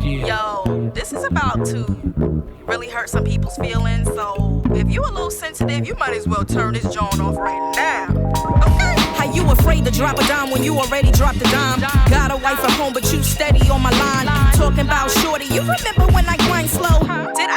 Yo, this is about to really hurt some people's feelings, so if you a little sensitive, you might as well turn this joint off right now. Okay? How you afraid to drop a dime when you already dropped a dime? Got a wife at home, but you steady on my line. Talking about shorty, you remember when I grind slow? Did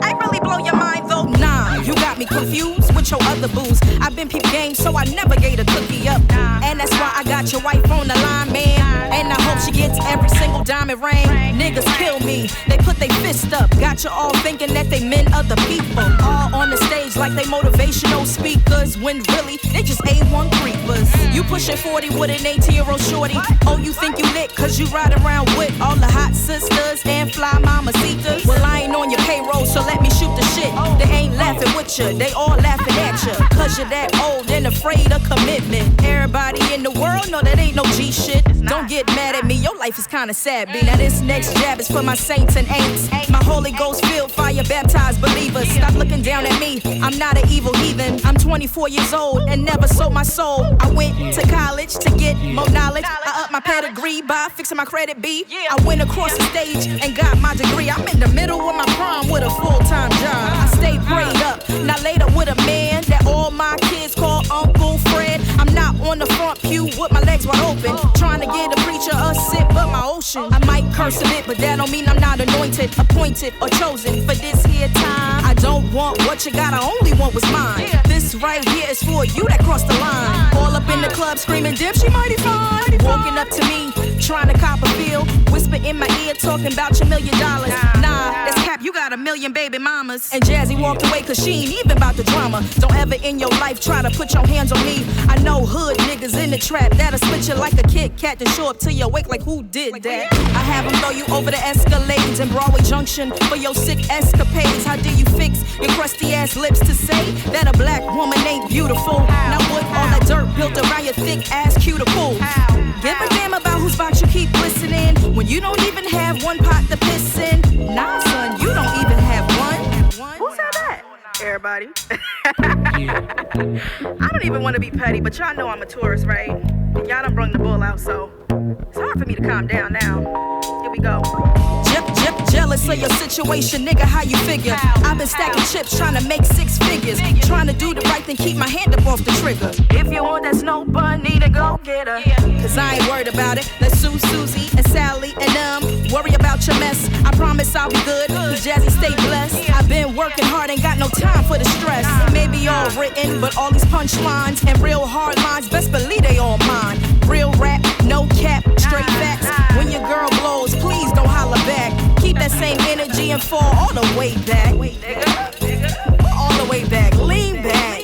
I really blow your mind though? Nah, you got me confused with your other booze. I've been peep game, so I never gave a cookie up. And that's why I got your wife on the line, man. And I hope she gets every single diamond ring. Niggas kill me, they put their fist up. Got you all thinking that they meant other people. All on the stage like they motivational speakers, when really they just A1 creepers. You pushing 40 with an 18-year-old shorty. Oh, you think you lit cause you ride around with all the hot sisters and fly mamacitas. Well, I ain't on your payroll, so let me shoot the shit. They ain't laughing with you, they all laughing at you. Cause you're that old and afraid of commitment. Everybody in the world know that ain't no G shit. Don't get mad at me, your life is kinda sad, B. Now this next jab is for my saints and ain'ts. My Holy Ghost filled, fire baptized believers. Stop looking down at me, I'm not an evil heathen. I'm 24 years old and never sold my soul. I went to college to get more knowledge. I upped my pedigree by fixing my credit, B. I went across the stage and got my degree. I'm in the middle of my prime with a full-time job. I stay prayed up, now laid up with a man that all my kids call Uncle Fred. I'm not on the front pew with my legs wide open, trying to get a preacher a sip of my ocean. I might curse a bit, but that don't mean I'm not anointed, appointed, or chosen for this here time. I don't want what you got, I only want what's mine. This right here is for you that crossed the line. All up in the club screaming, dip, she mighty fine. Walking up to me, trying to cop a feel. Whisper in my ear, talking about your $1 million. Nah, that's cap, you got 1 million baby mamas. And Jazzy walked away cause she ain't even about the drama. Don't ever in your life try to put your hands on me. I know hood niggas in the trap that'll split you like a Kit Kat to show up to your wake like who did that? I have them throw you over the Escalades in Broadway Junction for your sick escapades. How do you fix your crusty ass lips to say that a black woman ain't beautiful? Now what all that dirt built around your thick ass cuticles? Give a damn about whose box you keep listening when you don't even have one pot to piss in. Nah, son, you don't even have one. Who said that? Everybody. I don't even want to be petty, but y'all know I'm a tourist, right? And y'all done brung the bull out, so it's hard for me to calm down now. Here we go. Jealous of your situation, nigga, how you figure? I've been stacking chips, trying to make 6 figures. Trying to do the right thing, keep my hand up off the trigger. If you want that snow bunny, then go get her. Cause I ain't worried about it. Let's sue Susie and Sally and them. Worry about your mess. I promise I'll be good, cause Jazzy stay blessed. I've been working hard, ain't got no time for the stress. It may be all written, but all these punchlines and real hard lines, best believe they all mine. Real rap, no cap, straight facts. When your girl blows, please don't holler back. Keep that same energy and fall all the way back. All the way back, lean back.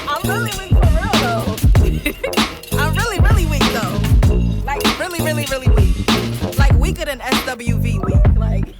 I'm really weak for real though. I'm really weak though. Like really weak. Like weaker than SWV weak. Like